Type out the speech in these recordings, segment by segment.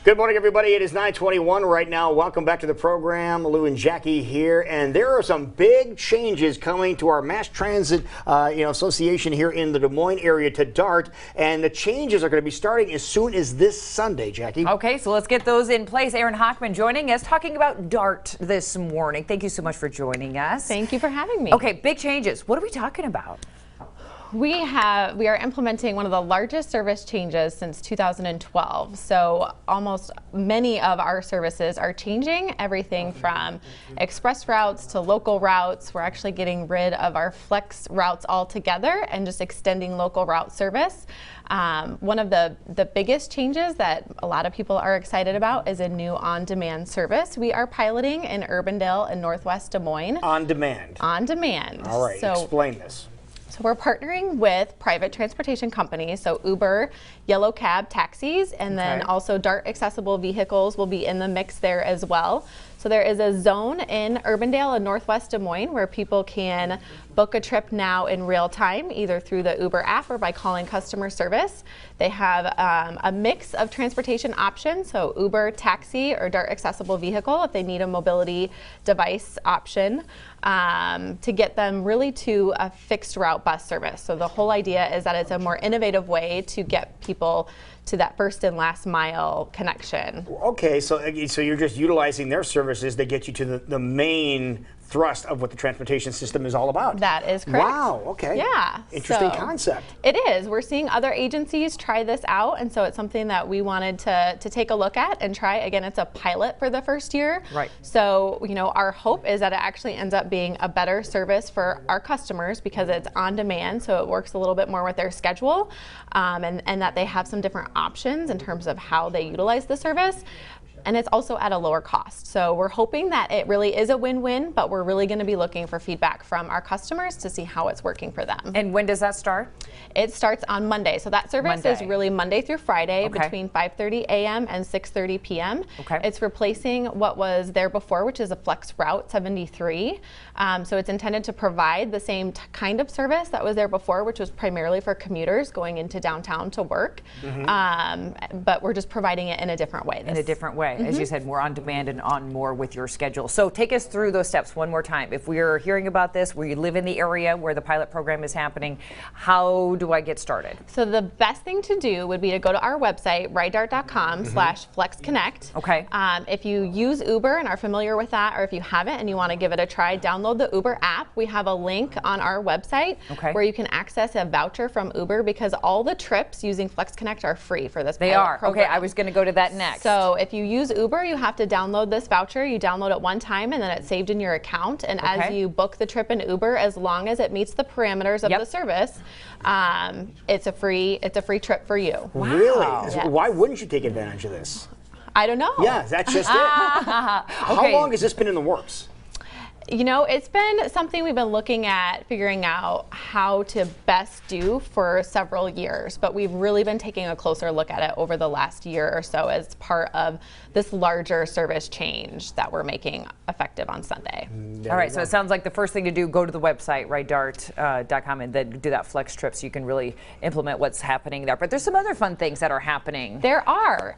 Good morning, everybody. It is 9:21 right now. Welcome back to the program. Lou and Jackie here, and there are some big changes coming to our Mass Transit Association here in the Des Moines area to DART, and the changes are going to be starting as soon as this Sunday, Jackie. Okay, so let's get those in place. Aaron Hockman joining us, talking about DART this morning. Thank you so much for joining us. Thank you for having me. Okay, big changes. What are we talking about? We are implementing one of the largest service changes since 2012. So many of our services are changing, everything from express routes to local routes. We're actually getting rid of our flex routes altogether and just extending local route service. One of the biggest changes that a lot of people are excited about is a new on-demand service we are piloting in Urbandale and Northwest Des Moines. On demand. On demand. All right, explain this. So we're partnering with private transportation companies, so Uber, Yellow Cab taxis, and then also DART accessible vehicles will be in the mix there as well. So there is a zone in Urbandale and Northwest Des Moines where people can book a trip now in real time, either through the Uber app or by calling customer service. They have a mix of transportation options, so Uber, taxi, or DART accessible vehicle if they need a mobility device option to get them really to a fixed route bus service. So the whole idea is that it's a more innovative way to get people to that first and last mile connection. Okay, so you're just utilizing their services to get you to the main thrust of what the transportation system is all about. That is correct. Wow, okay. Yeah. Interesting concept. It is. We're seeing other agencies try this out, and so it's something that we wanted to take a look at and try. Again, it's a pilot for the first year. Right. So, our hope is that it actually ends up being a better service for our customers because it's on demand, so it works a little bit more with their schedule, and that they have some different options in terms of how they utilize the service. And it's also at a lower cost. So we're hoping that it really is a win-win, but we're really going to be looking for feedback from our customers to see how it's working for them. And when does that start? It starts on Monday. So that service is really Monday through Friday between 5:30 a.m. and 6:30 p.m. Okay. It's replacing what was there before, which is a Flex Route 73. So it's intended to provide the same kind of service that was there before, which was primarily for commuters going into downtown to work. But we're just providing it in a different way. In a different way. As you said, more on demand and on more with your schedule. So take us through those steps one more time. If we're hearing about this, where you live in the area where the pilot program is happening, how do I get started? So the best thing to do would be to go to our website, ridedart.com/flexconnect. Okay. If you use Uber and are familiar with that, or if you haven't and you want to give it a try, download the Uber app. We have a link on our website where you can access a voucher from Uber because all the trips using FlexConnect are free for this pilot program. Okay, I was going to go to that next. So if you use Uber, you have to download this voucher. You download it one time and then it's saved in your account. And as you book the trip in Uber, as long as it meets the parameters of the service, it's a free trip for you. Wow. Really? Yes. Why wouldn't you take advantage of this? I don't know. Yeah, that's just it. How long has this been in the works? It's been something we've been looking at, figuring out how to best do for several years, but we've really been taking a closer look at it over the last year or so as part of this larger service change that we're making effective on Sunday. All right, so it sounds like the first thing to do, go to the website, ridedart.com, and then do that flex trip so you can really implement what's happening there. But there's some other fun things that are happening. There are.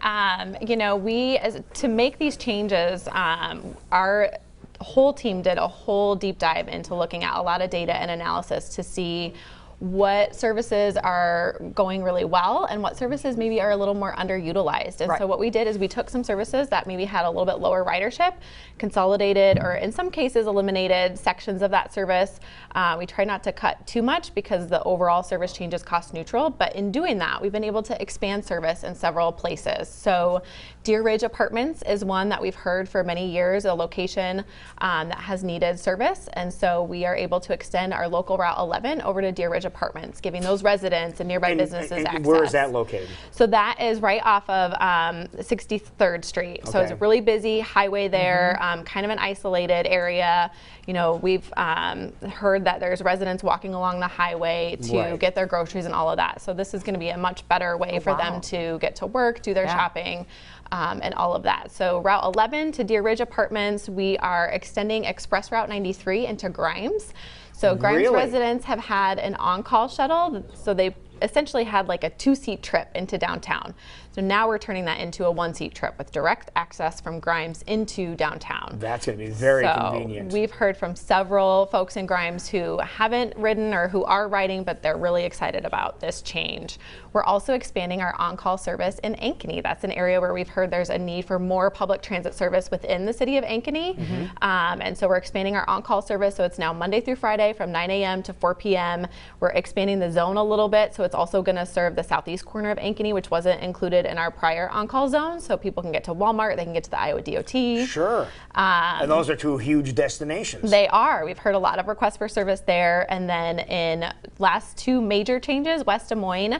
To make these changes, our whole team did a whole deep dive into looking at a lot of data and analysis to see what services are going really well and what services maybe are a little more underutilized. And so what we did is we took some services that maybe had a little bit lower ridership, consolidated, or in some cases eliminated sections of that service. We try not to cut too much because the overall service change is cost neutral, but in doing that, we've been able to expand service in several places. So Deer Ridge Apartments is one that we've heard for many years, a location that has needed service. And so we are able to extend our local Route 11 over to Deer Ridge Apartments, giving those residents and nearby businesses access. Where is that located? So that is right off of 63rd Street. So it's a really busy highway there, kind of an isolated area. We've heard that there's residents walking along the highway to get their groceries and all of that. So this is going to be a much better way for them to get to work, do their shopping, and all of that. So Route 11 to Deer Ridge Apartments, we are extending Express Route 93 into Grimes. So Grimes residents have had an on-call shuttle, so they essentially had like a 2-seat trip into downtown. So now we're turning that into a 1-seat trip with direct access from Grimes into downtown. That's going to be very So convenient. we've heard from several folks in Grimes who haven't ridden or who are riding, but they're really excited about this change. We're also expanding our on-call service in Ankeny. That's an area where we've heard there's a need for more public transit service within the city of Ankeny. And so we're expanding our on-call service. So it's now Monday through Friday from 9 a.m. to 4 p.m. We're expanding the zone a little bit. So it's also going to serve the southeast corner of Ankeny, which wasn't included in our prior on-call zone. So people can get to Walmart, they can get to the Iowa DOT. Sure. And those are two huge destinations. They are. We've heard a lot of requests for service there. And then in last 2 major changes, West Des Moines,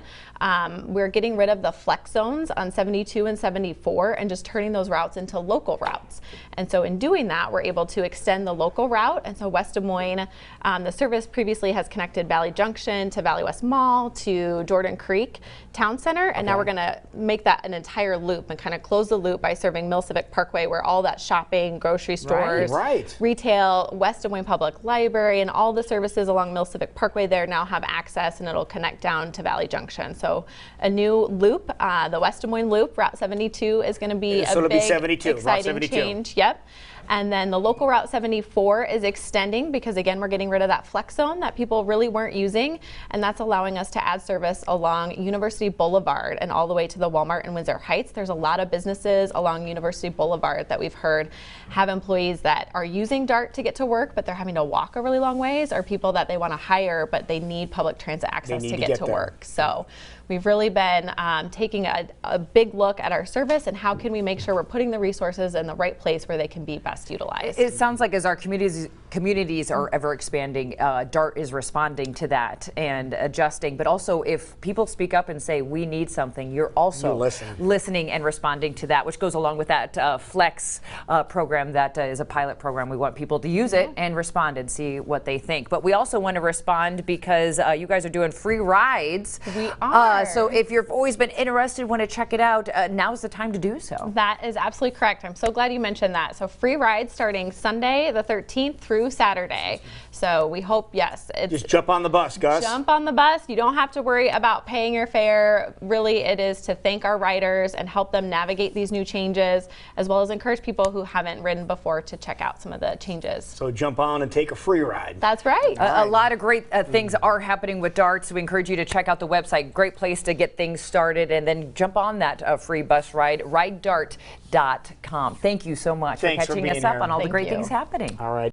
we're getting rid of the flex zones on 72 and 74 and just turning those routes into local routes. And so in doing that, we're able to extend the local route. And so West Des Moines, the service previously has connected Valley Junction to Valley West Mall to Jordan Creek Town Center. And now we're going to make that an entire loop and kind of close the loop by serving Mill Civic Parkway, where all that shopping, grocery stores, retail, West Des Moines Public Library, and all the services along Mill Civic Parkway there now have access, and it'll connect down to Valley Junction. So a new loop, the West Des Moines Loop, Route 72, is going to be a big, 72, exciting change. Yep. And then the local Route 74 is extending because, again, we're getting rid of that flex zone that people really weren't using, and that's allowing us to add service along University Boulevard and all the way to the Walmart in Windsor Heights. There's a lot of businesses along University Boulevard that we've heard have employees that are using DART to get to work, but they're having to walk a really long ways, or people that they want to hire, but they need public transit access to get to work. So we've really been taking a big look at our service and how can we make sure we're putting the resources in the right place where they can be best utilized. It sounds like as our communities are ever expanding, DART is responding to that and adjusting. But also, if people speak up and say we need something, you're also listening and responding to that, which goes along with that Flex program that is a pilot program. We want people to use it and respond and see what they think. But we also want to respond because you guys are doing free rides. We are. So if you've always been interested, want to check it out, now's the time to do so. That is absolutely correct. I'm so glad you mentioned that. So free rides starting Sunday the 13th through Saturday. So we hope, yes. Just jump on the bus, Gus. Jump on the bus. You don't have to worry about paying your fare. Really, it is to thank our riders and help them navigate these new changes, as well as encourage people who haven't ridden before to check out some of the changes. So jump on and take a free ride. That's right. A lot of great things are happening with DART, so we encourage you to check out the website. Great place to get things started, and then jump on that free bus ride, ridedart.com. Thank you so much for catching us up on all the great things happening. All right.